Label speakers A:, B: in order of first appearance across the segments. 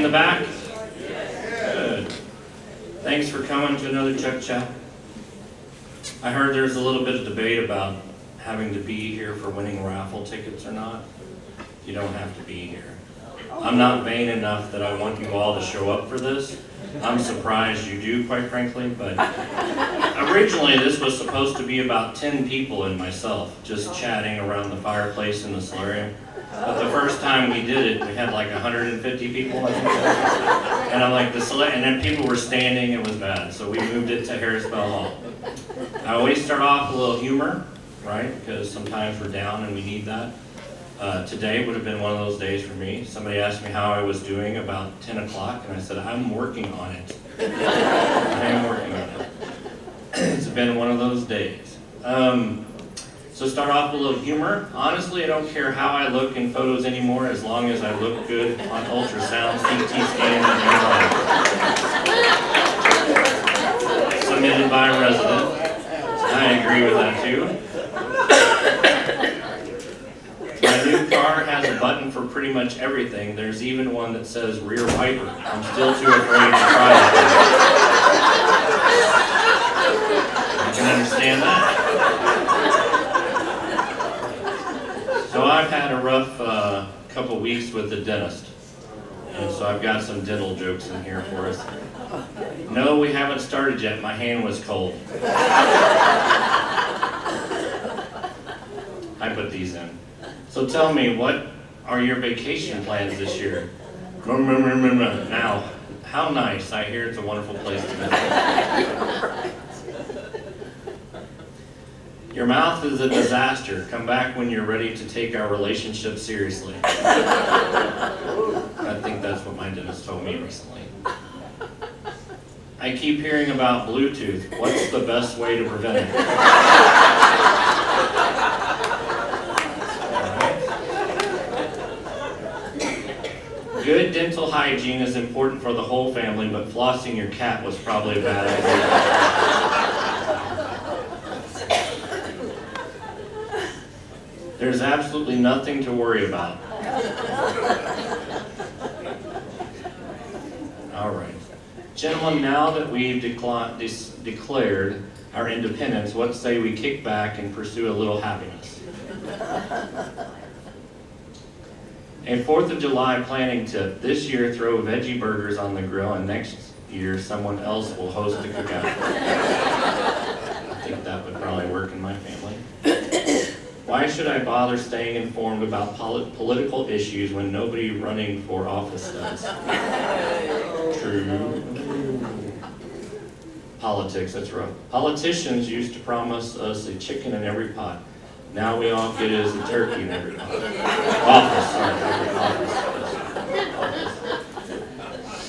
A: the back? Good. Thanks for coming to another Chuck Chat. I heard there's a little bit of debate about having to be here for winning raffle tickets or not. You don't have to be here. I'm not vain enough that I want you all to show up for this. I'm surprised you do, quite frankly, but originally this was supposed to be about 10 people and myself just chatting around the fireplace in the solarium. But the first time we did it, we had like 150 people, I think. And I'm like, and then people were standing, it was bad. So we moved it to Harrisbell Hall. I always start off with a little humor, right? Because sometimes we're down and we need that. Today would have been one of those days for me. Somebody asked me how I was doing about 10 o'clock, and I said, I'm working on it. I am working on it. It's been one of those days. So start off with a little humor. Honestly, I don't care how I look in photos anymore, as long as I look good on ultrasound, CT scan, and MRI. Submitted by a resident. I agree with that too. My new car has a button for pretty much everything. There's even one that says rear wiper. I'm still too afraid to try it. I can understand that. So I've had a rough couple weeks with the dentist. And so I've got some dental jokes in here for us. No, we haven't started yet. My hand was cold. I put these in. So tell me, what are your vacation plans this year? Now, how nice. I hear it's a wonderful place to visit. Your mouth is a disaster. Come back when you're ready to take our relationship seriously. I think that's what my dentist told me recently. I keep hearing about Bluetooth. What's the best way to prevent it? Good dental hygiene is important for the whole family, but flossing your cat was probably a bad idea. There's absolutely nothing to worry about. All right. Gentlemen, now that we've declared our independence, what say we kick back and pursue a little happiness? A 4th of July planning tip. This year, throw veggie burgers on the grill, and next year, someone else will host the cookout. I think that would probably work in my family. Why should I bother staying informed about political issues when nobody running for office does? True. Politics, that's rough. Politicians used to promise us a chicken in every pot. Now we all get it as a turkey in every pot. Office, sorry, office.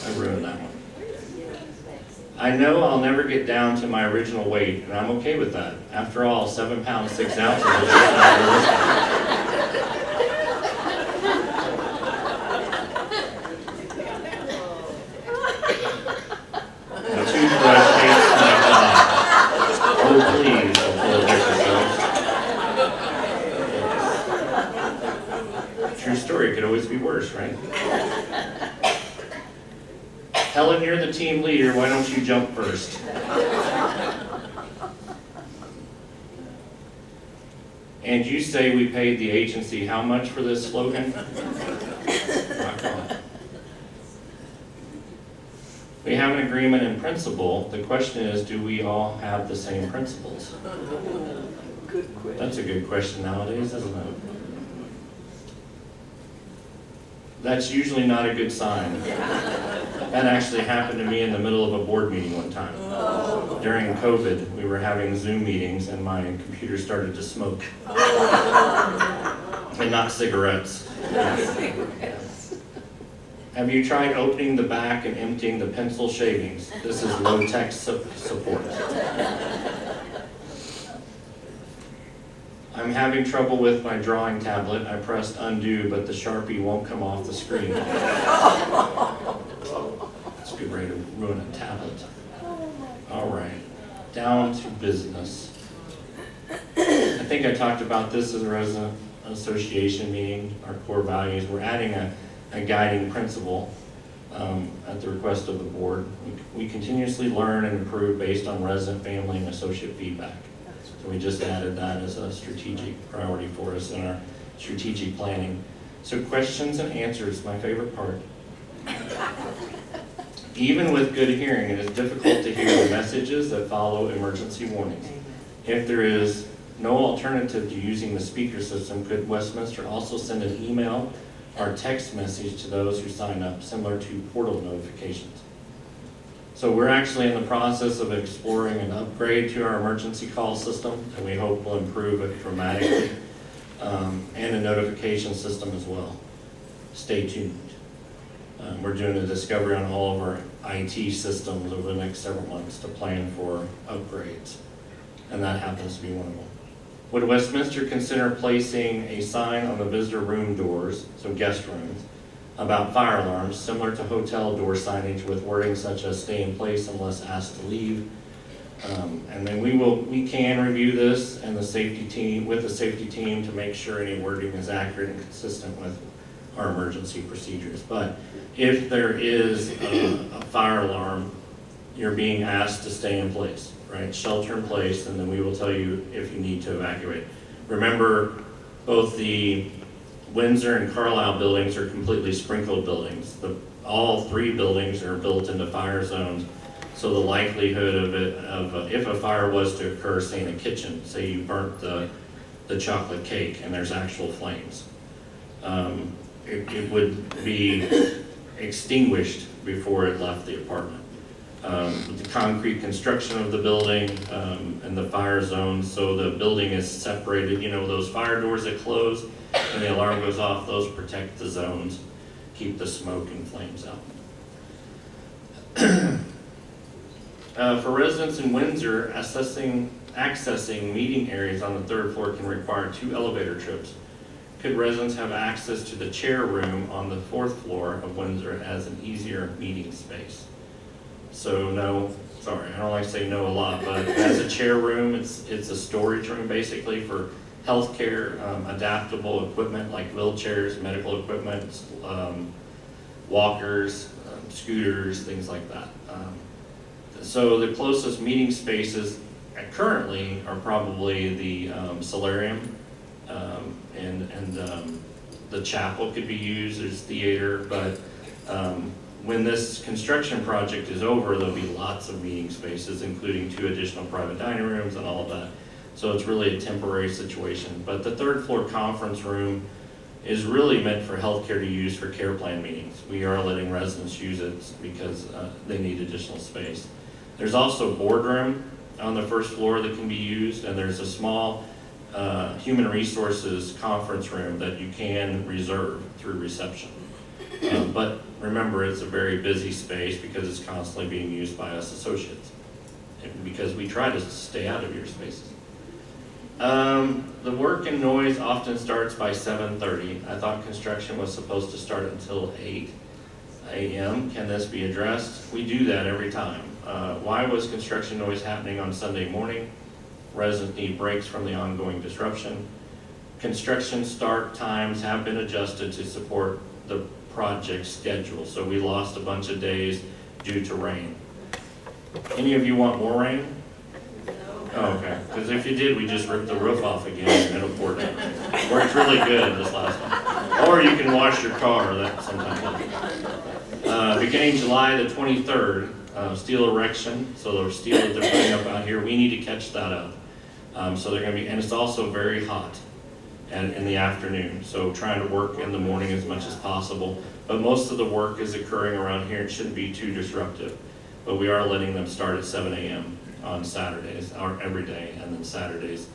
A: I ruined that one. I know I'll never get down to my original weight, and I'm okay with that. After all, 7 pounds, 6 ounces is just not realistic. The toothbrush hates my job. Oh, please, true story, it could always be worse, right? Helen, you're the team leader, why don't you jump first? And you say we paid the agency how much for this slogan? Rock on. We have an agreement in principle. The question is, do we all have the same principles?
B: Good question.
A: That's a good question nowadays, isn't it? That's usually not a good sign. That actually happened to me in the middle of a board meeting one time. During COVID, we were having Zoom meetings and my computer started to smoke. And not cigarettes. Have you tried opening the back and emptying the pencil shavings? This is low-tech support. I'm having trouble with my drawing tablet. I pressed undo, but the Sharpie won't come off the screen. That's a good way to ruin a tablet. All right, down to business. I think I talked about this as a resident association meeting, our core values. We're adding a guiding principle. at the request of the board. We continuously learn and improve based on resident, family, and associate feedback. So we just added that as a strategic priority for us in our strategic planning. So questions and answers, my favorite part. Even with good hearing, it is difficult to hear the messages that follow emergency warnings. If there is no alternative to using the speaker system, could Westminster also send an email or text message to those who sign up, similar to portal notifications? So we're actually in the process of exploring an upgrade to our emergency call system, and we hope will improve it dramatically, and a notification system as well. Stay tuned. We're doing a discovery on all of our IT systems over the next several months to plan for upgrades, and that happens to be one of them. Would Westminster consider placing a sign on the visitor room doors, so guest rooms, about fire alarms, similar to hotel door signage with wording such as "stay in place unless asked to leave"? And then we can review this and the safety team to make sure any wording is accurate and consistent with our emergency procedures. But if there is a fire alarm, you're being asked to stay in place, right? Shelter in place, and then we will tell you if you need to evacuate. Remember, both the Windsor and Carlisle buildings are completely sprinkled buildings. All three buildings are built into fire zones, so the likelihood of if a fire was to occur, say in a kitchen, say you burnt the chocolate cake and there's actual flames, it would be extinguished before it left the apartment. With the concrete construction of the building and the fire zones, so the building is separated. You know, those fire doors that close and the alarm goes off, those protect the zones, keep the smoke and flames out. For residents in Windsor, accessing meeting areas on the third floor can require 2 elevator trips. Could residents have access to the chair room on the 4th floor of Windsor as an easier meeting space? So no, sorry, I don't like to say no a lot, but as a chair room, it's a storage room basically for healthcare, adaptable equipment like wheelchairs, medical equipment, walkers, scooters, things like that. So the closest meeting spaces currently are probably the solarium, and the chapel could be used as theater, but when this construction project is over, there'll be lots of meeting spaces, including 2 additional private dining rooms and all of that. So it's really a temporary situation. But the 3rd floor conference room is really meant for healthcare to use for care plan meetings. We are letting residents use it because they need additional space. There's also a boardroom on the 1st floor that can be used, and there's a small human resources conference room that you can reserve through reception. But remember, it's a very busy space because it's constantly being used by us associates, and because we try to stay out of your spaces. The work and noise often starts by 7:30. I thought construction was supposed to start until 8 a.m. Can this be addressed? We do that every time. Why was construction noise happening on Sunday morning? Residents need breaks from the ongoing disruption. Construction start times have been adjusted to support the project schedule, so we lost a bunch of days due to rain. Any of you want more rain? Oh, okay, because if you did, we just ripped the roof off again and it'll pour down. Worked really good this last time. Or you can wash your car, that sometimes. Beginning July the 23rd, steel erection, so the steel that they're putting up out here, we need to catch that up. So they're gonna be, and it's also very hot and in the afternoon, so trying to work in the morning as much as possible. But most of the work is occurring around here. It shouldn't be too disruptive, but we are letting them start at 7 a.m. on Saturdays, or every day, and then Saturdays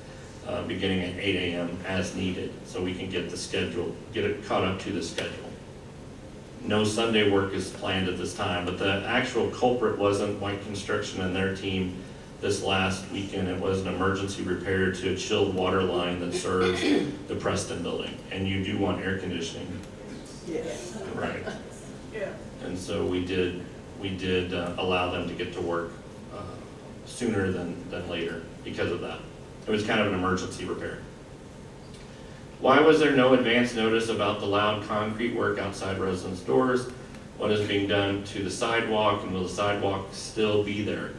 A: beginning at 8 a.m. as needed, so we can get the schedule, get it caught up to the schedule. No Sunday work is planned at this time, but the actual culprit wasn't White Construction and their team this last weekend. It was an emergency repair to a chilled water line that serves the Preston building, and you do want air conditioning.
B: Yes.
A: Right.
B: Yeah.
A: And so we did allow them to get to work sooner than later because of that. It was kind of an emergency repair. Why was there no advance notice about the loud concrete work outside residents' doors? what is being done to the sidewalk, and will the sidewalk still be there?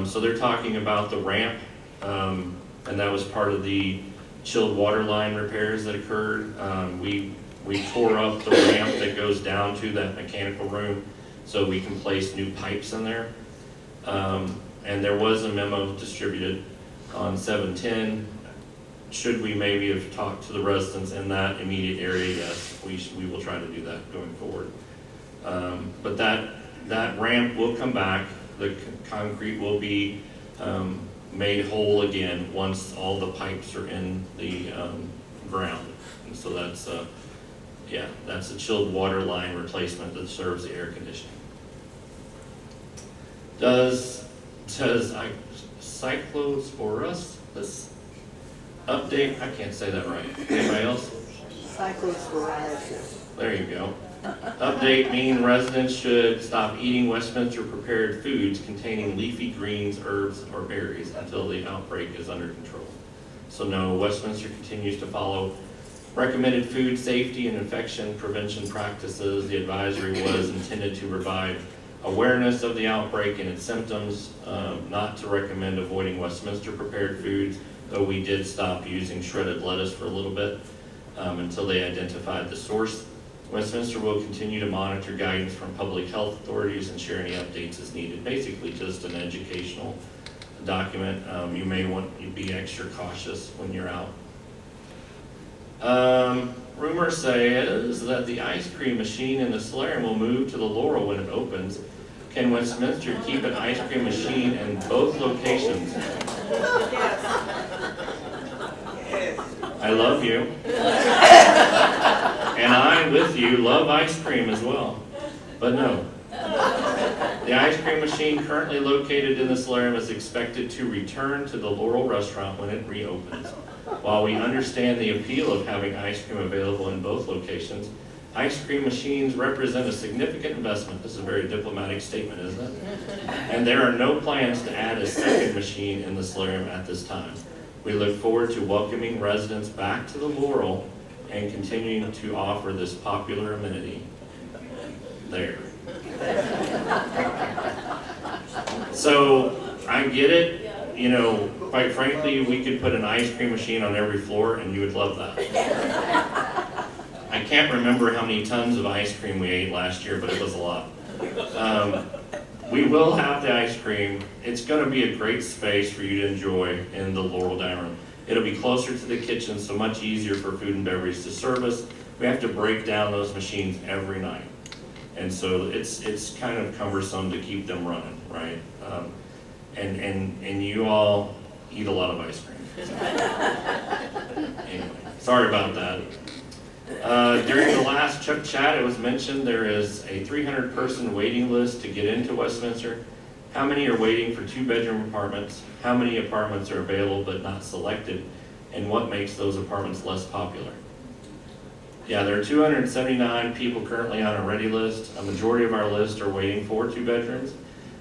A: So they're talking about the ramp, and that was part of the chilled water line repairs that occurred. We tore up the ramp that goes down to that mechanical room so we can place new pipes in there. And there was a memo distributed on 7/10. Should we maybe have talked to the residents in that immediate area? Yes, we will try to do that going forward. But that ramp will come back. The concrete will be made whole again once all the pipes are in the ground. And so that's a chilled water line replacement that serves the air conditioning. Does Cyclosporus, this update, I can't say that right. Anybody else?
B: Cyclosporus.
A: There you go. Update mean residents should stop eating Westminster prepared foods containing leafy greens, herbs, or berries until the outbreak is under control. So no, Westminster continues to follow recommended food safety and infection prevention practices. The advisory was intended to provide awareness of the outbreak and its symptoms, not to recommend avoiding Westminster prepared foods, though we did stop using shredded lettuce for a little bit until they identified the source. Westminster will continue to monitor guidance from public health authorities and share any updates as needed. Basically just an educational document. You may want to be extra cautious when you're out. Rumor says that the ice cream machine in the solarium will move to the Laurel when it opens. Can Westminster keep an ice cream machine in both locations? I love you. And I, with you, love ice cream as well. But no. The ice cream machine currently located in the solarium is expected to return to the Laurel restaurant when it reopens. While we understand the appeal of having ice cream available in both locations, ice cream machines represent a significant investment. This is a very diplomatic statement, isn't it? And there are no plans to add a second machine in the solarium at this time. We look forward to welcoming residents back to the Laurel and continuing to offer this popular amenity there. So I get it. You know, quite frankly, we could put an ice cream machine on every floor and you would love that. I can't remember how many tons of ice cream we ate last year, but it was a lot. We will have the ice cream. It's going to be a great space for you to enjoy in the Laurel dining room. It'll be closer to the kitchen, so much easier for food and beverage to service. We have to break down those machines every night. And so it's kind of cumbersome to keep them running, right? And you all eat a lot of ice cream. So. Anyway, sorry about that. During the last Chuck Chat, it was mentioned there is a 300-person waiting list to get into Westminster. How many are waiting for 2-bedroom apartments? How many apartments are available but not selected? And what makes those apartments less popular? Yeah, there are 279 people currently on a ready list. A majority of our list are waiting for 2 bedrooms.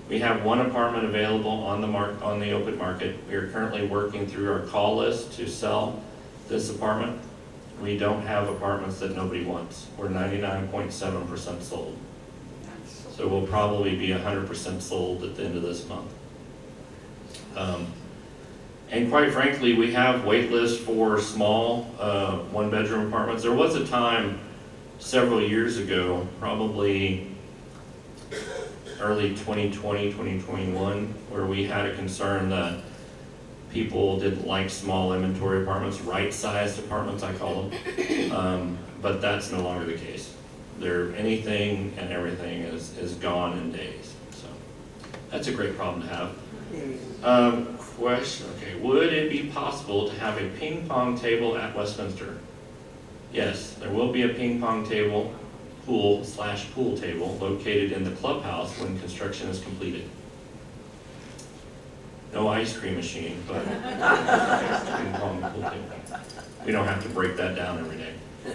A: We have 1 apartment available on the open market. We are currently working through our call list to sell this apartment. We don't have apartments that nobody wants. We're 99.7% sold. So we'll probably be 100% sold at the end of this month. And quite frankly, we have wait lists for small 1-bedroom apartments. There was a time several years ago, probably early 2020, 2021, where we had a concern that people didn't like small inventory apartments, right-sized apartments, I call them. But that's no longer the case. Anything and everything is gone in days. So that's a great problem to have. Question, okay, would it be possible to have a ping pong table at Westminster? Yes, there will be a ping pong table, pool table located in the clubhouse when construction is completed. No ice cream machine, but ping pong pool table. We don't have to break that down every day.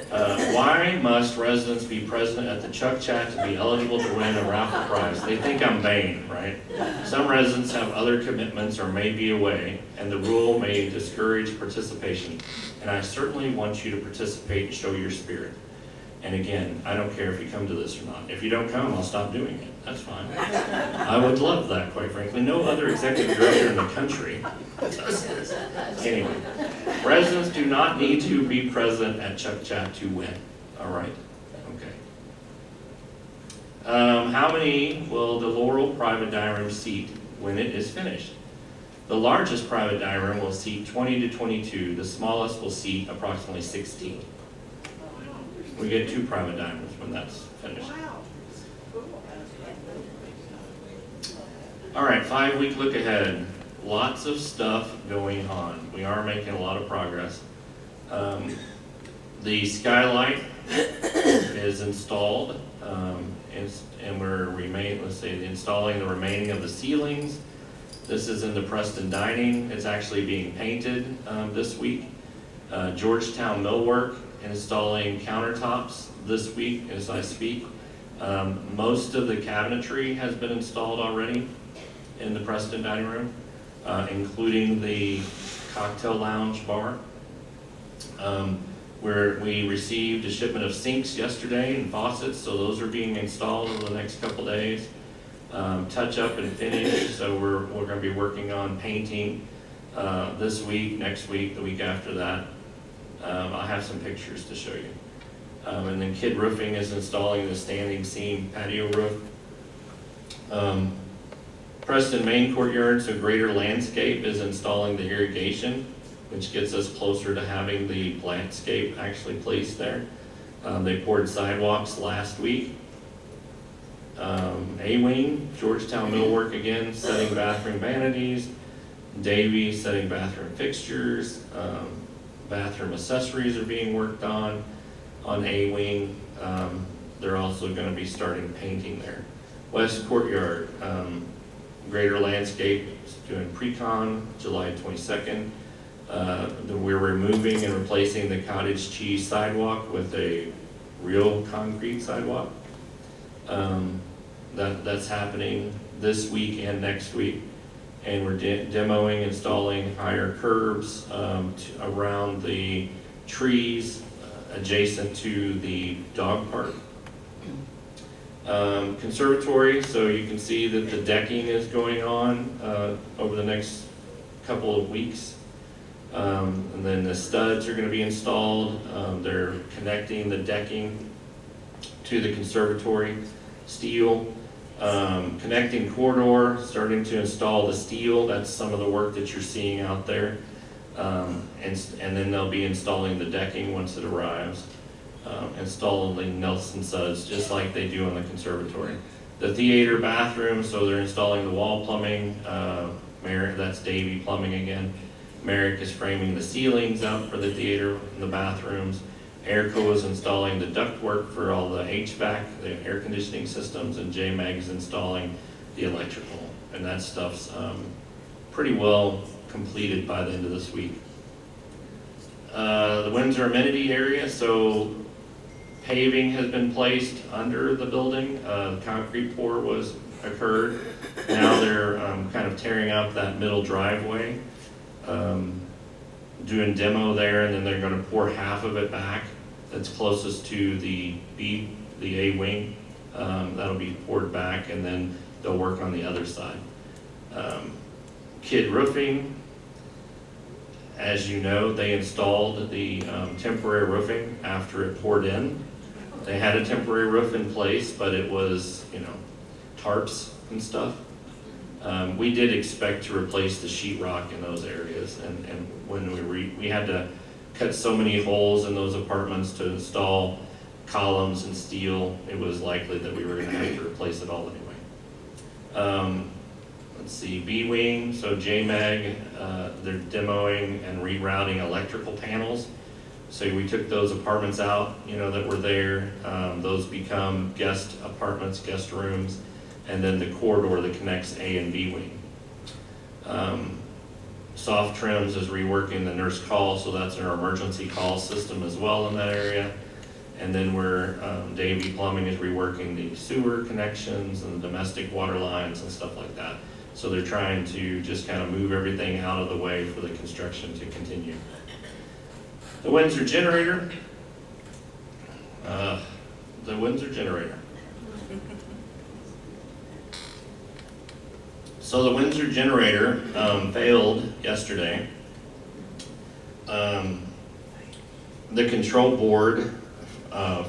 A: Why must residents be present at the Chuck Chat to be eligible to win a raffle prize? They think I'm vain, right? Some residents have other commitments or may be away, and the rule may discourage participation. And I certainly want you to participate and show your spirit. And again, I don't care if you come to this or not. If you don't come, I'll stop doing it. That's fine. I would love that, quite frankly. No other executive director in the country does this. Anyway, residents do not need to be present at Chuck Chat to win. All right. Okay. How many will the Laurel private dining room seat when it is finished? The largest private dining room will seat 20 to 22. The smallest will seat approximately 16. We get 2 private dining rooms when that's finished.
B: Wow. Cool.
A: All right, 5-week look ahead. Lots of stuff going on. We are making a lot of progress. The skylight is installed, and we're installing the remaining of the ceilings. This is in the Preston Dining. It's actually being painted this week. Georgetown Millwork installing countertops this week as I speak. Most of the cabinetry has been installed already in the Preston Dining Room, including the cocktail lounge bar. Where we received a shipment of sinks yesterday and faucets, so those are being installed over the next couple days. Touch up and finish, so we're going to be working on painting this week, next week, the week after that. I'll have some pictures to show you. And then Kid Roofing is installing the standing seam patio roof. Preston Main Courtyard, so Greater Landscape is installing the irrigation, which gets us closer to having the landscape actually placed there. They poured sidewalks last week. A-Wing, Georgetown Millwork again, setting bathroom vanities. Davy setting bathroom fixtures. Bathroom accessories are being worked on A-Wing. They're also going to be starting painting there. West Courtyard, Greater Landscape is doing pre-con July 22nd. We're removing and replacing the cottage cheese sidewalk with a real concrete sidewalk. That's happening this week and next week. And we're demoing, installing higher curbs around the trees adjacent to the dog park. Conservatory, so you can see that the decking is going on over the next couple of weeks. And then the studs are going to be installed. They're connecting the decking to the conservatory steel. Connecting corridor, starting to install the steel. That's some of the work that you're seeing out there. And then they'll be installing the decking once it arrives. Installing Nelson studs just like they do in the conservatory. The theater bathroom, so they're installing the wall plumbing. That's Davy Plumbing again. Merrick is framing the ceilings out for the theater and the bathrooms. Airco is installing the ductwork for all the HVAC, the air conditioning systems, and JMAG is installing the electrical. And that stuff's pretty well completed by the end of this week. The Windsor amenity area, so paving has been placed under the building. Concrete pour occurred. Now they're kind of tearing up that middle driveway. Doing demo there, and then they're going to pour half of it back that's closest to the A-Wing. That'll be poured back, and then they'll work on the other side. Kid Roofing, as you know, they installed the temporary roofing after it poured in. They had a temporary roof in place, but it was, tarps and stuff. We did expect to replace the sheetrock in those areas, and when we had to cut so many holes in those apartments to install columns and steel, it was likely that we were going to have to replace it all anyway. Let's see, B-Wing, so JMAG, they're demoing and rerouting electrical panels. So we took those apartments out, that were there. Those become guest apartments, guest rooms, and then the corridor that connects A and B wing. Soft Trims is reworking the nurse call, so that's our emergency call system as well in that area. And then Davy Plumbing is reworking the sewer connections and the domestic water lines and stuff like that. So they're trying to just kind of move everything out of the way for the construction to continue. The Windsor generator, the Windsor generator. So the Windsor generator failed yesterday. The control board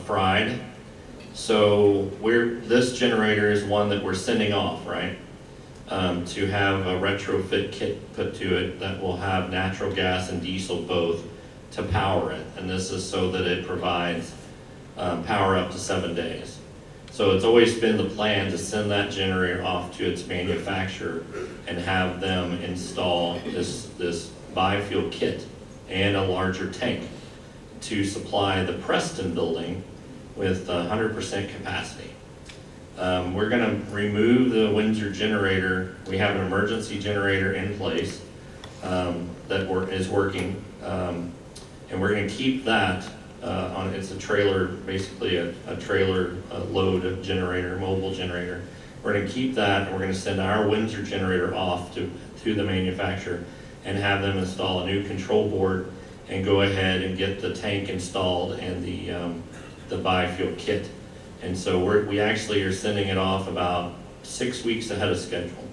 A: fried. So this generator is one that we're sending off, right? To have a retrofit kit put to it that will have natural gas and diesel both to power it. And this is so that it provides power up to 7 days. So it's always been the plan to send that generator off to its manufacturer and have them install this biofuel kit and a larger tank to supply the Preston building with 100% capacity. We're going to remove the Windsor generator. We have an emergency generator in place that is working, and we're going to keep that on. It's a trailer, basically a trailer load generator, mobile generator. We're going to keep that, and we're going to send our Windsor generator off to the manufacturer and have them install a new control board and go ahead and get the tank installed and the biofuel kit. And so we actually are sending it off about 6 weeks ahead of schedule,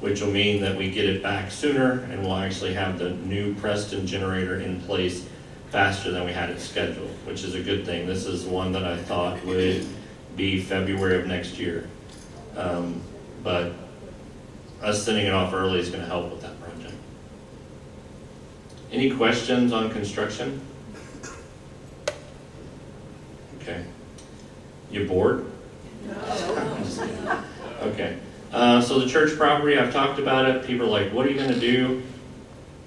A: which will mean that we get it back sooner and we'll actually have the new Preston generator in place faster than we had it scheduled, which is a good thing. This is one that I thought would be February of next year. But us sending it off early is going to help with that project. Any questions on construction? Okay. You bored?
B: No.
A: I'm just kidding. Okay. So the church property, I've talked about it. People are like, what are you going to do?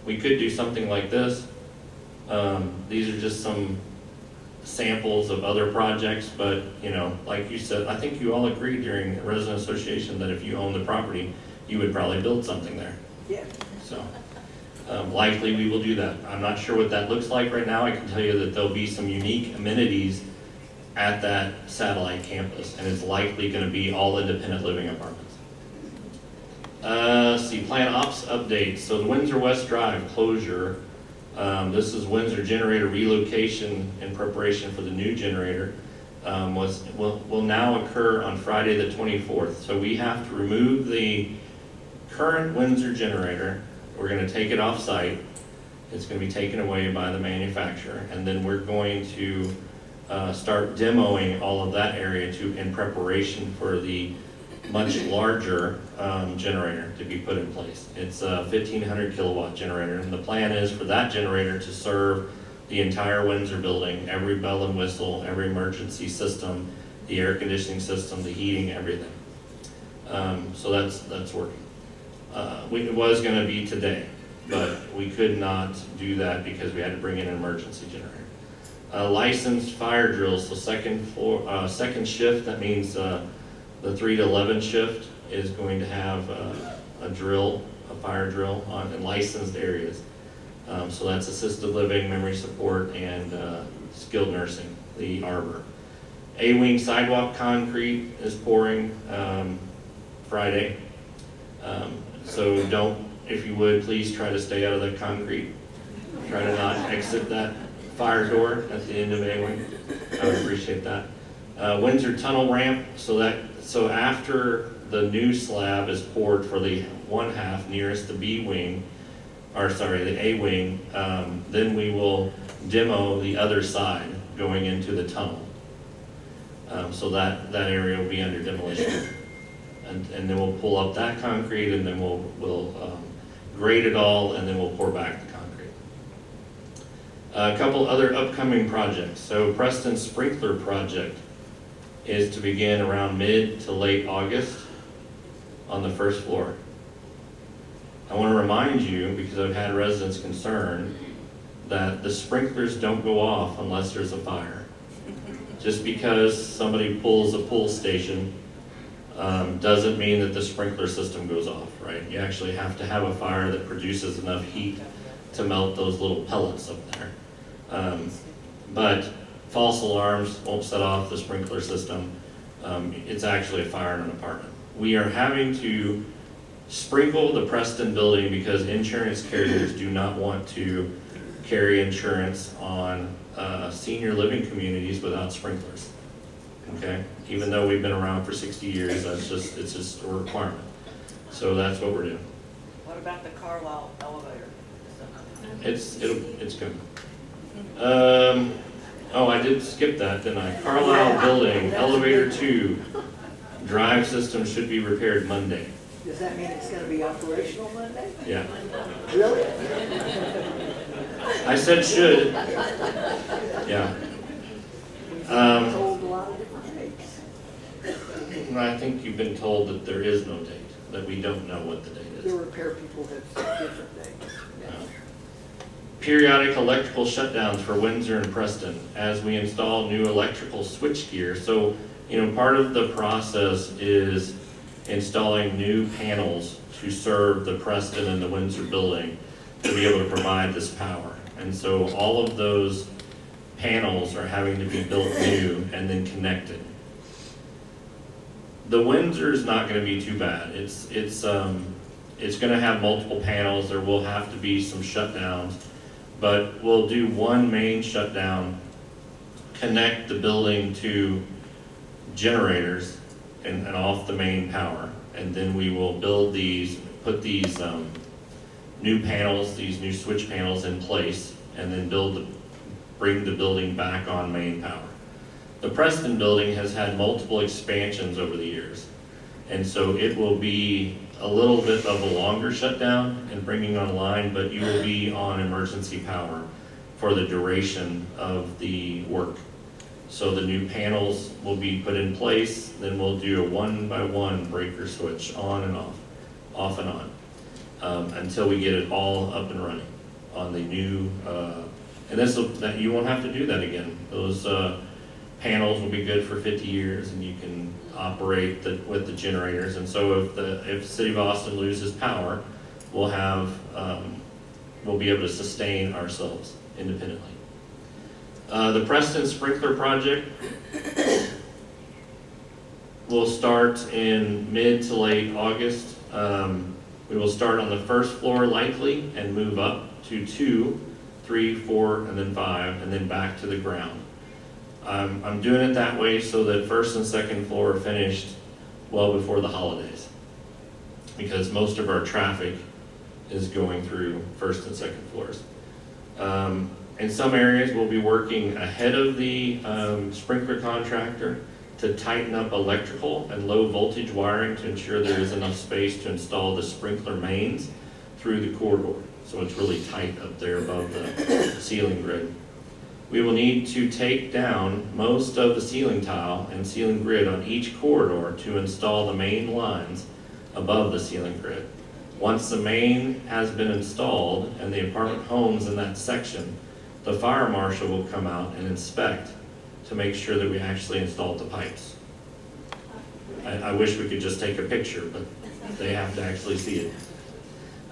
A: We could do something like this. These are just some samples of other projects, but like you said, I think you all agreed during the resident association that if you own the property, you would probably build something there.
B: Yeah.
A: So likely we will do that. I'm not sure what that looks like right now. I can tell you that there'll be some unique amenities at that satellite campus, and it's likely going to be all independent living apartments. See, plan ops updates. So the Windsor West Drive closure. This is Windsor generator relocation in preparation for the new generator. Will now occur on Friday the 24th. So we have to remove the current Windsor generator. We're going to take it off site. It's going to be taken away by the manufacturer, and then we're going to start demoing all of that area in preparation for the much larger generator to be put in place. It's a 1,500 kilowatt generator, and the plan is for that generator to serve the entire Windsor building, every bell and whistle, every emergency system, the air conditioning system, the heating, everything. So that's working. It was going to be today, but we could not do that because we had to bring in an emergency generator. Licensed fire drills, so second shift, that means the 3 to 11 shift is going to have a fire drill in licensed areas. So that's assisted living, memory support, and skilled nursing, the arbor. A-wing sidewalk concrete is pouring Friday. So if you would, please try to stay out of the concrete. Try to not exit that fire door at the end of A-wing. I would appreciate that. Windsor tunnel ramp, so after the new slab is poured for the one half nearest the the A-wing, then we will demo the other side going into the tunnel. So that area will be under demolition. And then we'll pull up that concrete, and then we'll grade it all, and then we'll pour back the concrete. A couple other upcoming projects. So Preston Sprinkler Project is to begin around mid to late August on the first floor. I want to remind you, because I've had residents concerned, that the sprinklers don't go off unless there's a fire. Just because somebody pulls a pull station doesn't mean that the sprinkler system goes off, right? You actually have to have a fire that produces enough heat to melt those little pellets up there. But false alarms won't set off the sprinkler system. It's actually a fire in an apartment. We are having to sprinkle the Preston building because insurance carriers do not want to carry insurance on senior living communities without sprinklers. okay? Even though we've been around for 60 years, it's just a requirement. So that's what we're doing.
B: What about the Carlisle elevator?
A: It's good. Oh, I did skip that, didn't I? Carlisle Building, elevator 2, drive system should be repaired Monday.
C: Does that mean it's gonna be operational Monday?
A: Yeah,
C: Really?
A: I said should. Yeah.
C: We've been told a lot of different dates.
A: I think you've been told that there is no date, that we don't know what the date
C: The
A: is.
C: repair people have said different dates.
A: Periodic electrical shutdowns for Windsor and Preston as we install new electrical switchgear. So, part of the process is installing new panels to serve the Preston and the Windsor building to be able to provide this power. And so all of those panels are having to be built new and then connected. The Windsor's not going to be too bad. It's going to have multiple panels. There will have to be some shutdowns, but we'll do one main shutdown, connect the building to generators and off the main power, and then we will put these new panels, these new switch panels in place, and then bring the building back on main power. The Preston building has had multiple expansions over the years, and so it will be a little bit of a longer shutdown and bringing online, but you will be on emergency power for the duration of the work. So the new panels will be put in place, then we'll do a 1-by-1 breaker switch on and off and on, until we get it all up and running on the new, and you won't have to do that again. Those panels will be good for 50 years, and you can operate with the generators. And so if City of Austin loses power, we'll be able to sustain ourselves independently. The Preston sprinkler project will start in mid to late August. We will start on the first floor likely and move up to 2, 3, 4, and then 5, and then back to the ground. I'm doing it that way so that first and second floor are finished well before the holidays, because most of our traffic is going through first and second floors. In some areas, we'll be working ahead of the sprinkler contractor to tighten up electrical and low voltage wiring to ensure there is enough space to install the sprinkler mains through the corridor. So it's really tight up there above the ceiling grid. We will need to take down most of the ceiling tile and ceiling grid on each corridor to install the main lines above the ceiling grid. Once the main has been installed and the apartment homes in that section, the fire marshal will come out and inspect to make sure that we actually installed the pipes. I wish we could just take a picture, but they have to actually see it.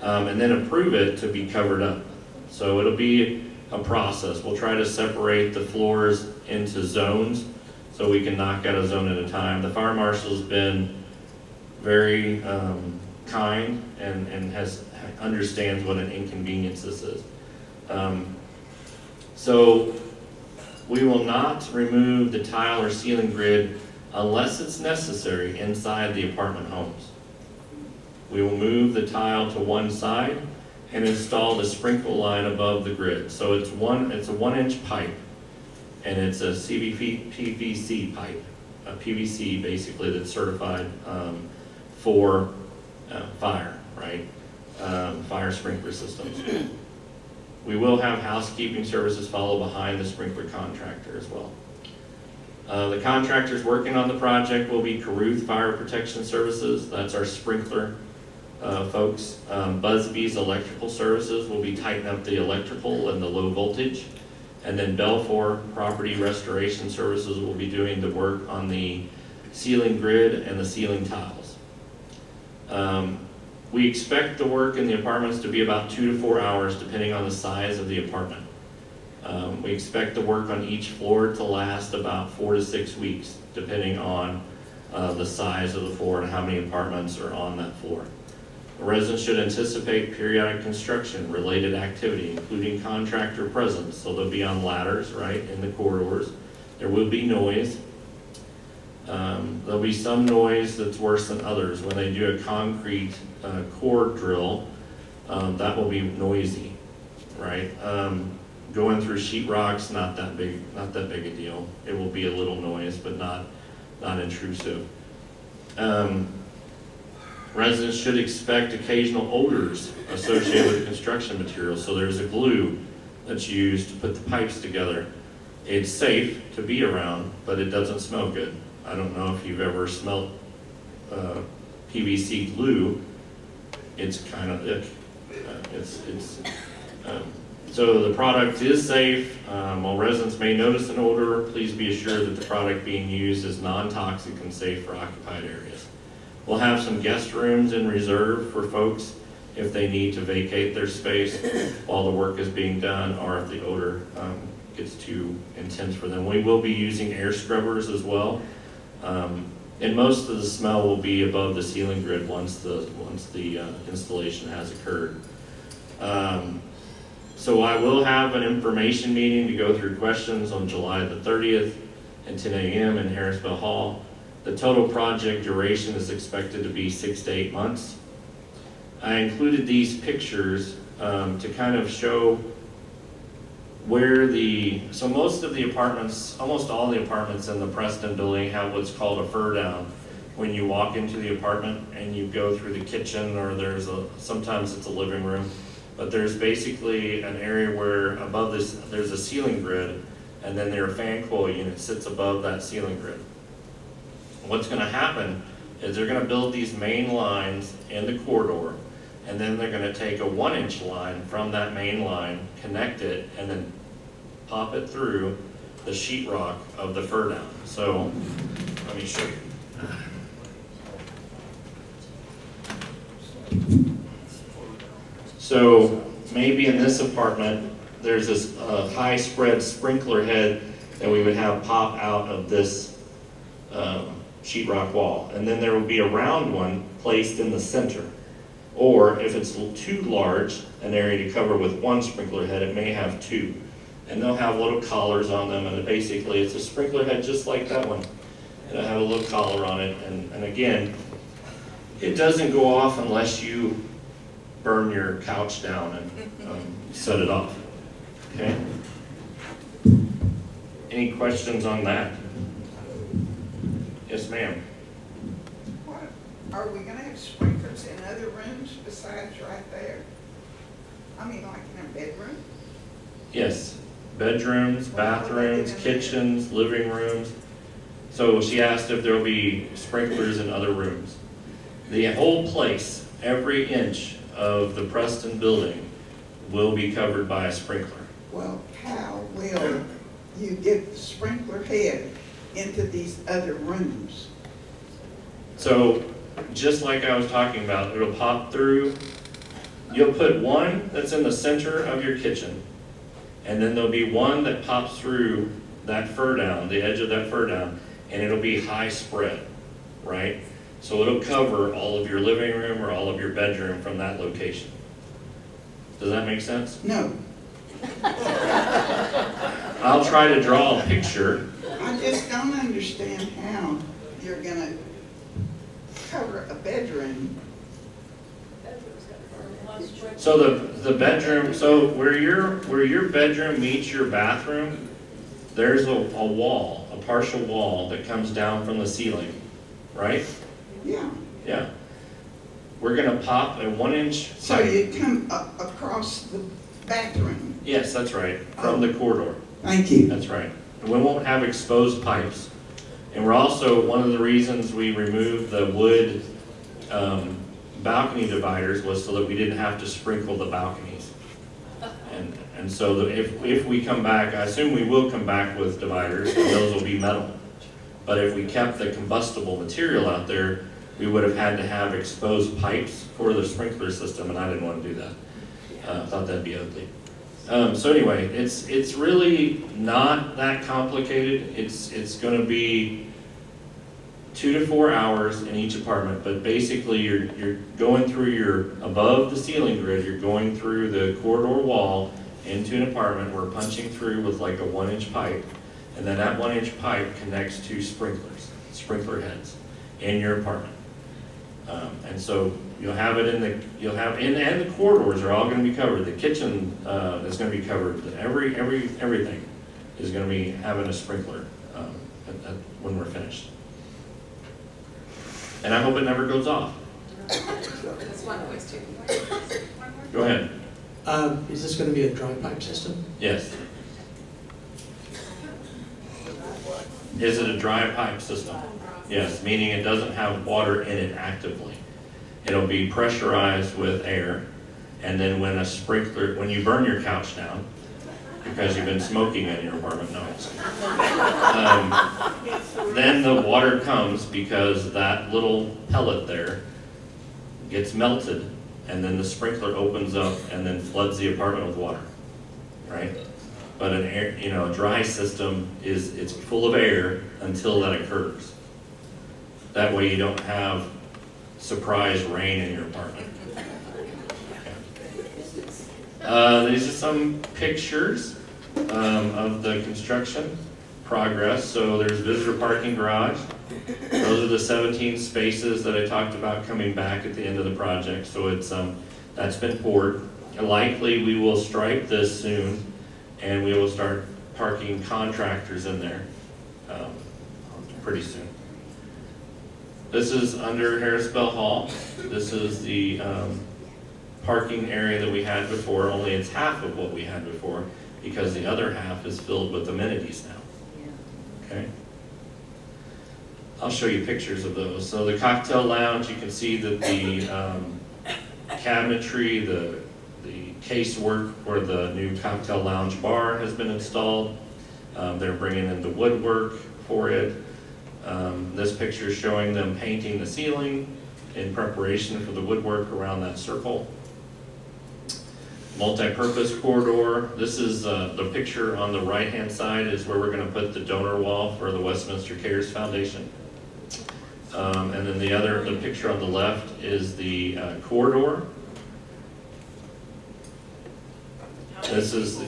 A: And then approve it to be covered up. So it'll be a process. We'll try to separate the floors into zones so we can knock out a zone at a time. The fire marshal's been very kind and understands what an inconvenience this is. So we will not remove the tile or ceiling grid unless it's necessary inside the apartment homes. We will move the tile to one side and install the sprinkle line above the grid. So it's a 1-inch pipe, and it's a PVC pipe, a PVC basically that's certified for fire, right? Fire sprinkler systems. We will have housekeeping services follow behind the sprinkler contractor as well. The contractors working on the project will be Caruth Fire Protection Services. That's our sprinkler folks. Busby's Electrical Services will be tightening up the electrical and the low voltage. And then Belfour Property Restoration Services will be doing the work on the ceiling grid and the ceiling tiles. We expect the work in the apartments to be about 2 to 4 hours depending on the size of the apartment. We expect the work on each floor to last about 4 to 6 weeks depending on the size of the floor and how many apartments are on that floor. The residents should anticipate periodic construction related activity, including contractor presence, so they'll be on ladders, right, in the corridors. There will be noise. There'll be some noise that's worse than others. When they do a concrete core drill, that will be noisy, right? Going through sheetrock's not that big a deal. It will be a little noise, but not intrusive. Residents should expect occasional odors associated with construction materials. So there's a glue that's used to put the pipes together. It's safe to be around, but it doesn't smell good. I don't know if you've ever smelled PVC glue. It's kind of ick. So the product is safe. While residents may notice an odor, please be assured that the product being used is non-toxic and safe for occupied areas. We'll have some guest rooms in reserve for folks if they need to vacate their space while the work is being done, or if the odor gets too intense for them. We will be using air scrubbers as well. And most of the smell will be above the ceiling grid once the installation has occurred. So I will have an information meeting to go through questions on July the 30th at 10 a.m. in Harrisville Hall. The total project duration is expected to be 6 to 8 months. I included these pictures to kind of show where so most of the apartments, almost all the apartments in the Preston building have what's called a fur down. When you walk into the apartment and you go through the kitchen, or sometimes it's a living room, but there's basically an area where above this, there's a ceiling grid, and then their fan coil unit sits above that ceiling grid. What's gonna happen is they're gonna build these main lines in the corridor, and then they're gonna take a 1-inch line from that main line, connect it, and then pop it through the sheetrock of the fur down. So, let me show you. So, maybe in this apartment, there's this high spread sprinkler head that we would have pop out of this sheetrock wall. And then there will be a round one placed in the center. Or if it's too large an area to cover with one sprinkler head, it may have two. And they'll have little collars on them, and basically it's a sprinkler head just like that one. And it'll have a little collar on it, and again, it doesn't go off unless you burn your couch down and set it off. Okay? Any questions on that? Yes, ma'am.
C: Are we gonna have sprinklers in other rooms besides right there? I mean, like in a bedroom?
A: Yes. Bedrooms, bathrooms, kitchens, living rooms. So she asked if there'll be sprinklers in other rooms. The whole place, every inch of the Preston building will be covered by a sprinkler.
C: Well, how will you get the sprinkler head into these other rooms?
A: So, just like I was talking about, it'll pop through. You'll put one that's in the center of your kitchen, and then there'll be one that pops through that fur down, the edge of that fur down, and it'll be high spread, right? So it'll cover all of your living room or all of your bedroom from that location. Does that make sense?
C: No.
A: I'll try to draw a picture.
C: I just don't understand how you're gonna cover a bedroom.
A: So the bedroom, so where your bedroom meets your bathroom, there's a wall, a partial wall that comes down from the ceiling, right?
C: Yeah.
A: Yeah. We're gonna pop a 1-inch
C: So
A: pipe.
C: you come across the bathroom.
A: Yes, that's right, from the corridor.
C: Thank you.
A: That's right. And we won't have exposed pipes. And we're also, one of the reasons we removed the wood balcony dividers was so that we didn't have to sprinkle the balconies. And so if we come back, I assume we will come back with dividers, and those will be metal. But if we kept the combustible material out there, we would have had to have exposed pipes for the sprinkler system, and I didn't want to do that. I thought that'd be ugly. So anyway, it's really not that complicated. It's going to be 2 to 4 hours in each apartment, but basically you're going through above the ceiling grid, you're going through the corridor wall into an apartment. We're punching through with like a 1-inch pipe, and then that 1-inch pipe connects to sprinklers. sprinkler heads in your apartment. And so you'll have it and the corridors are all gonna be covered. The kitchen, is gonna be covered. Everything is gonna be having a sprinkler, when we're finished. And I hope it never goes off.
D: That's one question.
A: Go ahead.
E: Is this going to be a dry pipe system?
A: Yes. Is it a dry pipe system? Yes, meaning it doesn't have water in it actively. It'll be pressurized with air, and then when you burn your couch down, because you've been smoking in your apartment, no. Then the water comes because that little pellet there gets melted, and then the sprinkler opens up and then floods the apartment with water, right? But a dry system it's full of air until that occurs. That way you don't have surprise rain in your apartment. These are some pictures of the construction progress. So there's visitor parking garage. Those are the 17 spaces that I talked about coming back at the end of the project. So that's been poured. And likely we will stripe this soon, and we will start parking contractors in there pretty soon. This is under Harris Bell Hall. This is the parking area that we had before, only it's half of what we had before because the other half is filled with amenities now. Okay? I'll show you pictures of those. So the cocktail lounge, you can see that the cabinetry, the casework for the new cocktail lounge bar has been installed. They're bringing in the woodwork for it. This picture is showing them painting the ceiling in preparation for the woodwork around that circle. Multi-purpose corridor. This is the picture on the right-hand side is where we're going to put the donor wall for the Westminster Cares Foundation. And then the picture on the left is the corridor. This is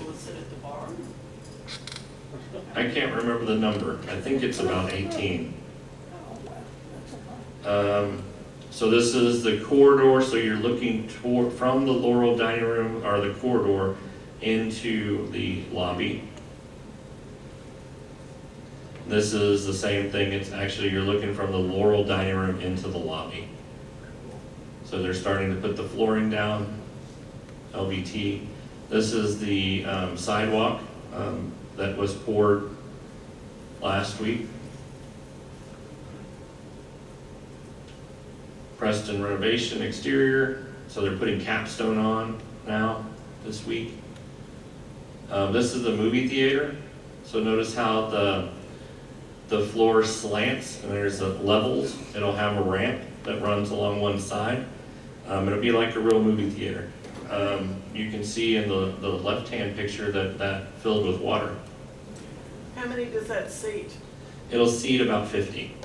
A: I can't remember the number. I think it's about 18. So this is the corridor, so you're looking from the Laurel dining room, or the corridor, into the lobby. This is the same thing, it's actually, you're looking from the Laurel dining room into the lobby. So they're starting to put the flooring down, LVT. This is the sidewalk that was poured last week. Preston renovation exterior, so they're putting capstone on now this week. This is the movie theater, so notice how the floor slants and there's levels. It'll have a ramp that runs along one side. It'll be like a real movie theater. You can see in the left-hand picture that filled with water.
B: How many does that seat?
A: It'll seat about 50.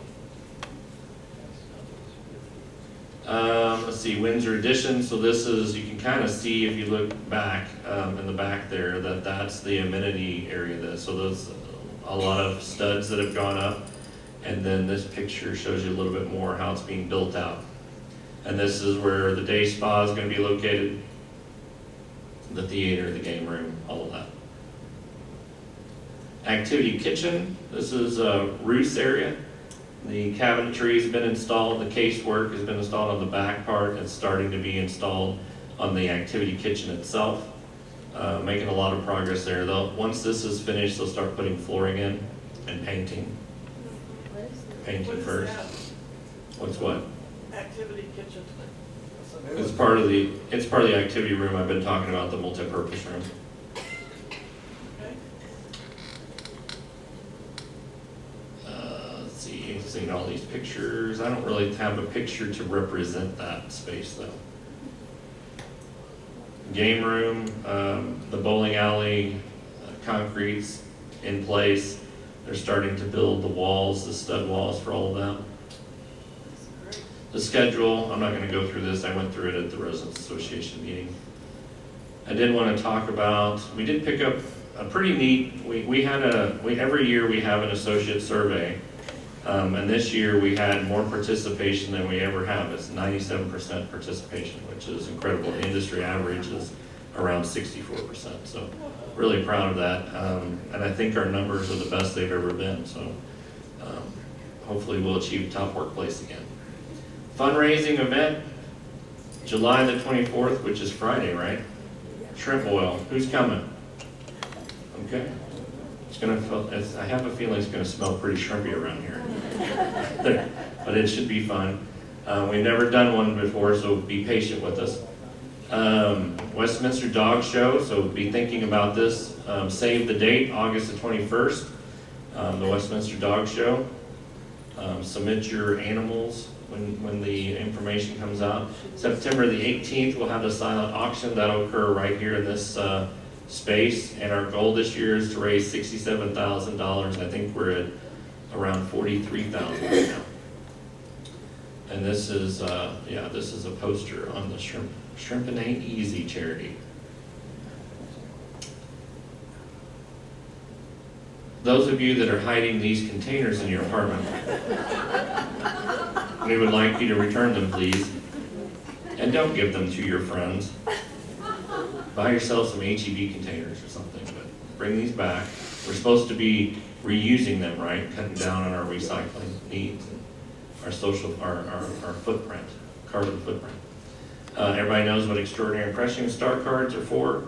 A: Let's see, Windsor Addition. So this is, you can kind of see if you look back in the back there that's the amenity area. So there's a lot of studs that have gone up, and then this picture shows you a little bit more how it's being built out. And this is where the day spa is going to be located, the theater, the game room, all of that. Activity kitchen. This is Ruth's area. The cabinetry has been installed, the casework has been installed on the back part, it's starting to be installed on the activity kitchen itself. Making a lot of progress there. Once this is finished, they'll start putting flooring in and painting. Painting
B: What is
A: first.
B: that?
A: What's what?
B: Activity kitchen.
A: It's part of the activity room I've been talking about, the multi-purpose room.
B: Okay.
A: Let's see, you've seen all these pictures. I don't really have a picture to represent that space though. Game room, the bowling alley, concrete's in place. They're starting to build the walls, the stud walls for all of them. The schedule, I'm not going to go through this. I went through it at the Residents Association meeting. I did want to talk about, we did pick up a pretty neat, every year we have an associate survey And this year, we had more participation than we ever have. It's 97% participation, which is incredible. The industry average is around 64%. So really proud of that. And I think our numbers are the best they've ever been. So hopefully we'll achieve top workplace again. Fundraising event, July the 24th, which is Friday, right? Shrimp boil. Who's coming? Okay. It's gonna feel, I have a feeling it's gonna smell pretty shrimpy around here. But it should be fun. We've never done one before, so be patient with us. Westminster Dog Show, so be thinking about this. Save the date, August the 21st, the Westminster Dog Show. Submit your animals when the information comes out. September the 18th, we'll have the silent auction. That'll occur right here in this space. And our goal this year is to raise $67,000. I think we're at around $43,000 right now. And this is, this is a poster on the Shrimpin' Ain't Easy charity. Those of you that are hiding these containers in your apartment, we would like you to return them, please. And don't give them to your friends. Buy yourself some HEB containers or something, but bring these back. We're supposed to be reusing them, right? Cutting down on our recycling needs, and our footprint, carbon footprint. Everybody knows what Extraordinary Impression Star Cards are for.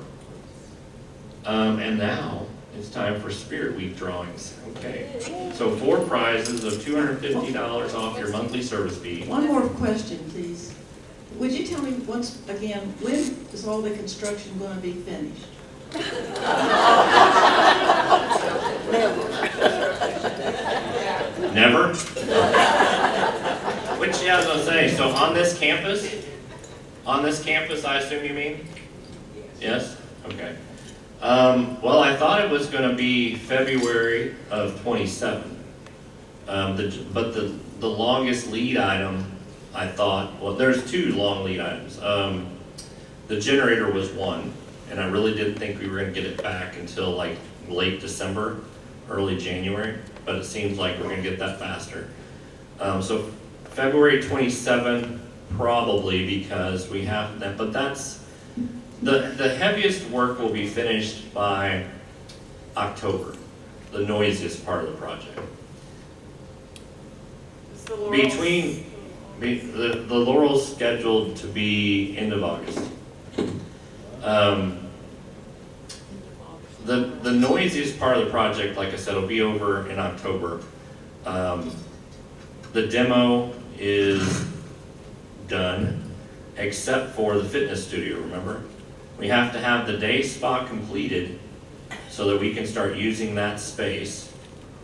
A: And now it's time for Spirit Week drawings. Okay, so 4 prizes of $250 off your monthly service fee.
F: One more question, please. Would you tell me once again, when is all the construction going to be finished?
A: Never? Which, yeah, I was gonna say, so on this campus, I assume you mean? Yes? Okay. Well, I thought it was gonna be February of 27. But the longest lead item, I thought, well, there's 2 long lead items. The generator was one, and I really didn't think we were gonna get it back until like late December, early January, but it seems like we're gonna get that faster. So February 27, probably, because we have that, but that's, the heaviest work will be finished by October, the noisiest part of the project.
B: Is the Laurel's-
A: The Laurel's scheduled to be end of August. The noisiest part of the project, like I said, will be over in October. The demo is done, except for the fitness studio, remember? We have to have the day spa completed so that we can start using that space.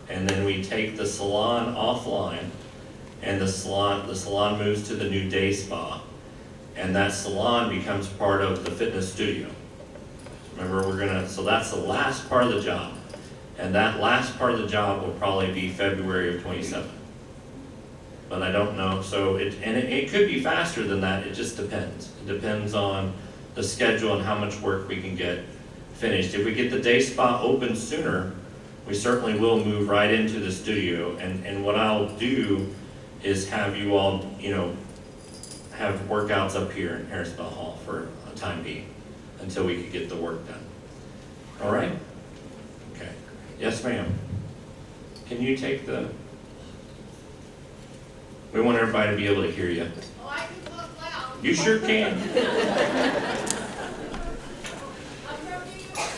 A: And then we take the salon offline, and the salon moves to the new day spa. And that salon becomes part of the fitness studio. Remember, so that's the last part of the job. And that last part of the job will probably be February of 27. But I don't know, so it could be faster than that, it just depends. It depends on the schedule and how much work we can get finished. If we get the day spa open sooner, we certainly will move right into the studio. And what I'll do is have you all, have workouts up here in Harrisville Hall for a time being, until we can get the work done. All right? Okay. Yes, ma'am. Can you take we want everybody to be able to hear you.
D: Oh, I can talk loud.
A: You sure can.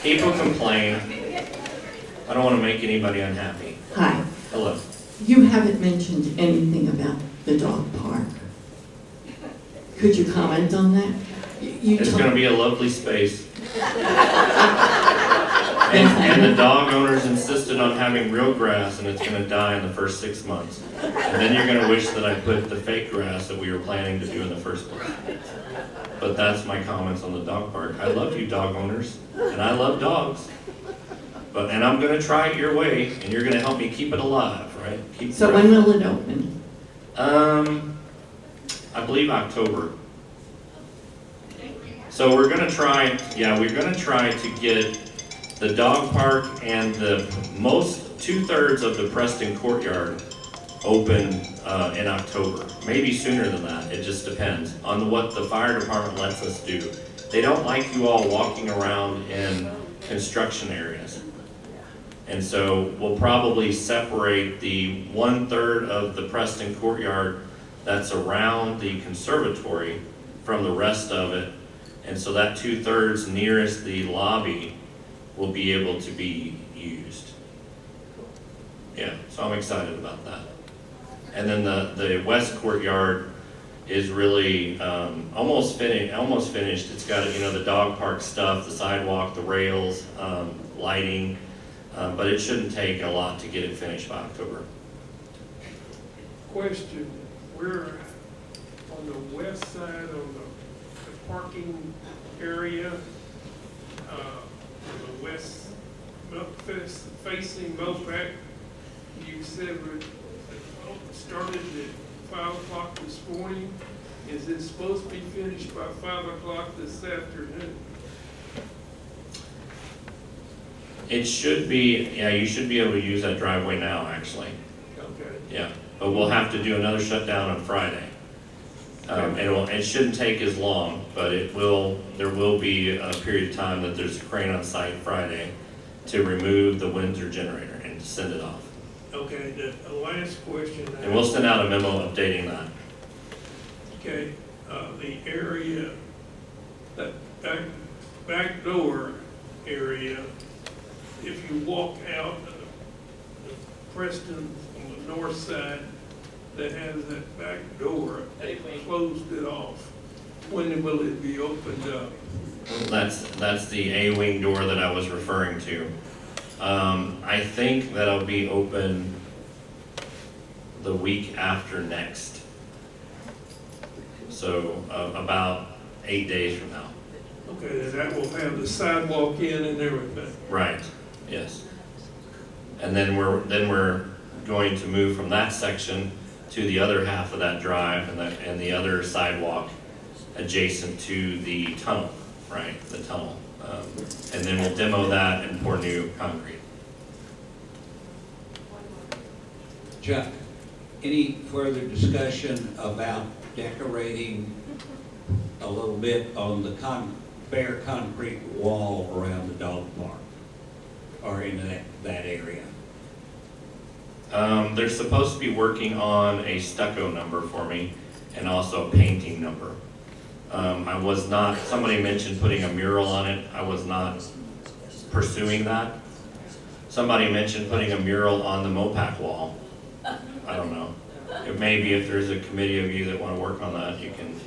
A: People complain. I don't want to make anybody unhappy.
G: Hi,
A: Hello.
G: you haven't mentioned anything about the dog park. Could you comment on that?
A: It's going to be a lovely space. And the dog owners insisted on having real grass, and it's going to die in the first 6 months. And then you're going to wish that I put the fake grass that we were planning to do in the first place. But that's my comments on the dog park. I love you dog owners, and I love dogs. And I'm going to try it your way, and you're going to help me keep it alive, right?
G: So when will it open?
A: I believe October. So we're going to try to get the dog park and the 2/3 of the Preston courtyard open in October, maybe sooner than that, it just depends on what the fire department lets us do. They don't like you all walking around in construction areas. And so we'll probably separate the 1/3 of the Preston courtyard that's around the conservatory from the rest of it. And so that 2/3 nearest the lobby will be able to be used. Yeah, so I'm excited about that. And then the west courtyard is really almost finished. It's got, the dog park stuff, the sidewalk, the rails, lighting, but it shouldn't take a lot to get it finished by October.
H: Question, we're on the west side of the parking area, on the west, facing Mopac. You said it started at 5 o'clock this morning. Is it supposed to be finished by 5 o'clock this afternoon?
A: It should be, yeah, you should be able to use that driveway now, actually.
H: Okay.
A: Yeah, but we'll have to do another shutdown on Friday. It shouldn't take as long, but there will be a period of time that there's a crane on site Friday to remove the Windsor generator and to send it off.
H: Okay, the last question.
A: And we'll send out a memo updating that.
H: Okay, the area, that back door area, if you walk out of Preston on the north side, that has that back door, they closed it off. When will it be opened up?
A: That's the A-wing door that I was referring to. I think that'll be open the week after next. So about 8 days from now.
H: Okay, then that will have the sidewalk in and everything.
A: Right, yes. And then we're going to move from that section to the other half of that drive and the other sidewalk adjacent to the tunnel, right, the tunnel. And then we'll demo that and pour new concrete.
I: Chuck, any further discussion about decorating a little bit on the bare concrete wall around the dog park or in that area?
A: They're supposed to be working on a stucco number for me and also a painting number. Somebody mentioned putting a mural on it. I was not pursuing that. Somebody mentioned putting a mural on the Mopac wall. I don't know. Maybe if there's a committee of you that want to work on that, you can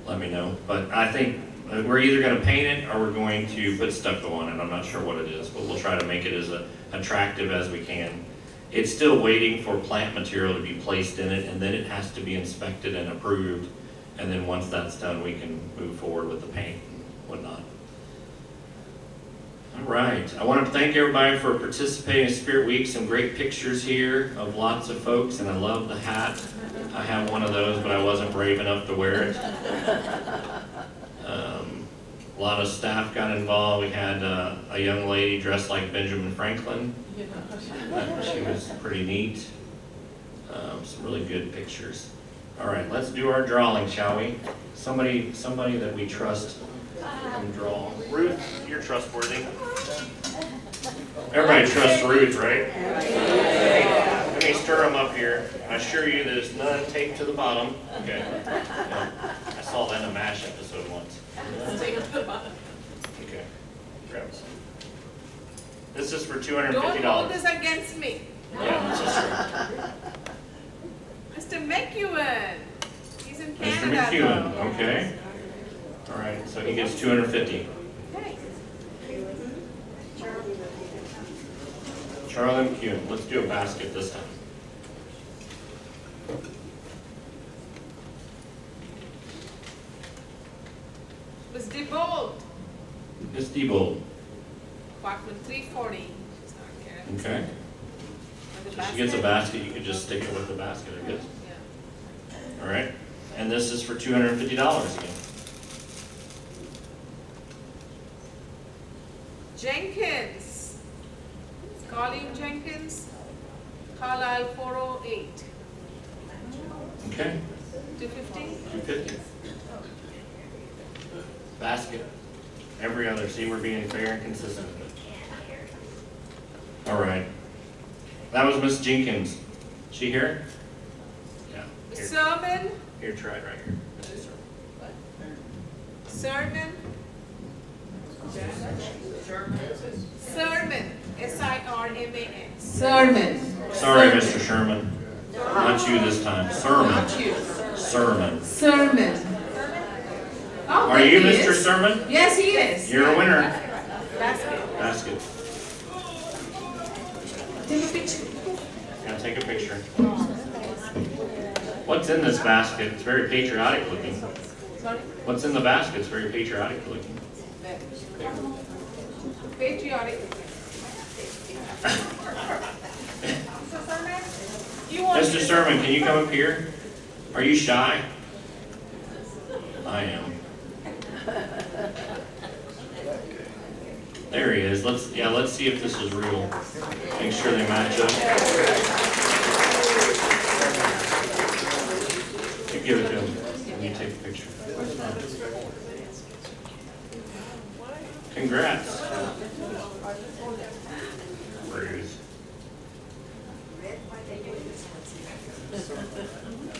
A: let me know. But I think we're either going to paint it or we're going to put stucco on it. I'm not sure what it is, but we'll try to make it as attractive as we can. It's still waiting for plant material to be placed in it, and then it has to be inspected and approved. And then once that's done, we can move forward with the paint and whatnot. All right, I want to thank everybody for participating in Spirit Week. Some great pictures here of lots of folks, and I love the hat. I have one of those, but I wasn't brave enough to wear it. A lot of staff got involved. We had a young lady dressed like Benjamin Franklin. She was pretty neat. Some really good pictures. All right, let's do our drawing, shall we? Somebody that we trust can draw. Ruth, you're trustworthy. Everybody trusts Ruth, right? Let me stir them up here. I assure you there's none taped to the bottom. Okay. Yeah. I saw that in a MASH episode once. Okay. Grab some. This is for $250.
D: Don't hold this against me.
A: Yeah, this is true.
D: Mr. McEwen, he's in
A: Mr.
D: Canada.
A: McEwen,
D: though.
A: okay. All right, so he gets $250.
D: Okay.
A: Charlie McEwen, let's do a basket this time.
D: Ms. DeBold,
A: Ms. Diebold,
D: apartment 340. She's not here.
A: okay.
D: With the
A: So she gets a
D: basket?
A: basket, you could just stick it with the basket, I guess.
D: Yeah.
A: All right, and this is for $250 again.
D: Jenkins, Colleen Jenkins, Carlisle 408. 250?
A: 250. Basket. Every other. See, we're being fair and consistent. All right. That was Miss Jenkins. She here? Yeah. Here,
D: Sermon,
A: here, try it right here.
D: sermon. Sermon, S-I-R-M-A-N. Sermon.
A: Sorry, Mr. Sherman. Not you this time. Sermon.
D: Not you.
A: Sermon.
D: Sermon. Oh,
A: Are
D: there
A: you
D: he
A: Mr.
D: is.
A: Sermon?
D: Yes, he is.
A: You're a winner.
D: Basket.
A: Basket.
D: Take a picture.
A: Now take a picture. What's in this basket? It's very patriotic looking.
D: Sorry?
A: What's in the basket? It's very patriotic looking.
D: Patriotic. You want
A: Mr. Sermon, can you come up here? Are you shy? I am. There he is. Let's see if this is real. Make sure they match up. You give it to him. And you take a picture. Congrats. Bruce.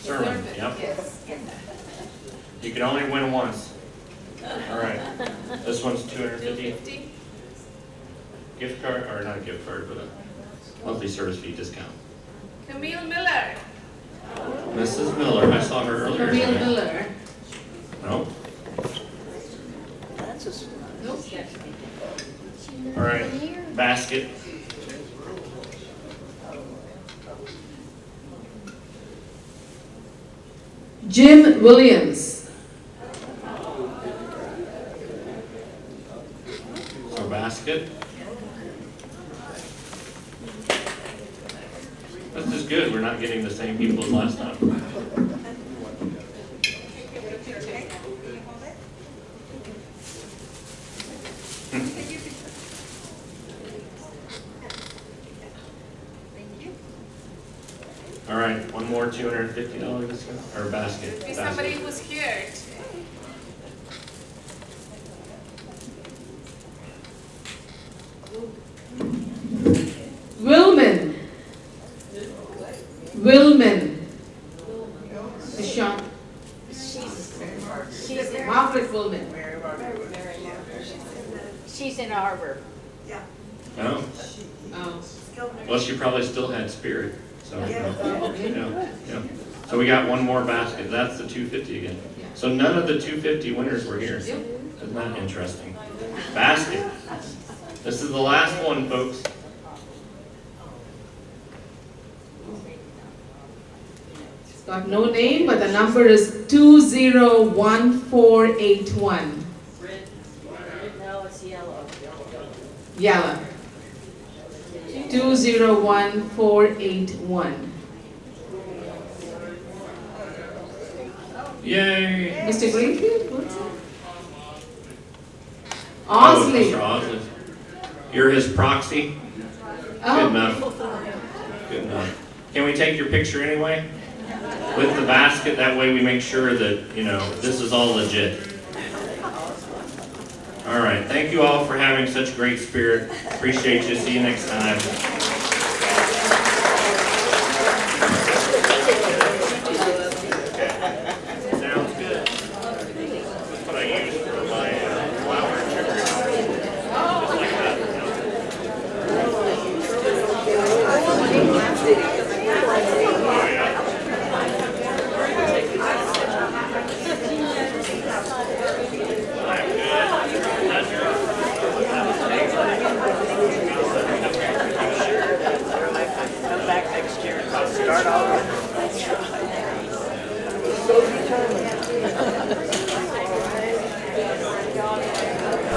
A: Sermon, yep.
D: Yes.
A: You can only win once. All right. This one's 250.
D: 250.
A: Gift card, or not a gift card, but a monthly service fee discount.
D: Camille Miller.
A: Mrs. Miller, I saw her earlier
D: Camille
A: today.
D: Miller.
A: No?
D: Nope.
A: All right, basket.
D: Jim Williams.
A: So basket. This is good, we're not getting the same people as last time. All right, one more $250 discount, or basket.
D: Be somebody
A: Basket.
D: who's here. Wilman. Wilman. Sean. Margaret Wilman.
J: She's in Arbor.
A: Oh,
D: Oh.
A: well, she probably still had spirit, so, yeah. So we got one more basket, that's the 250 again. So none of the 250 winners were here. Isn't that interesting? Basket. This is the last one, folks.
D: It's got no name, but the number is 201481.
J: No, it's yellow.
D: Yalla. 201481.
A: Yay!
D: Mr. Greenfield, what's that?
A: Oh,
D: Osley.
A: Mr. Osley. You're his proxy? Good
D: Oh,
A: enough. Good enough. Can we take your picture anyway? With the basket, that way we make sure that, this is all legit. All right, thank you all for having such great spirit. Appreciate you. See you next time.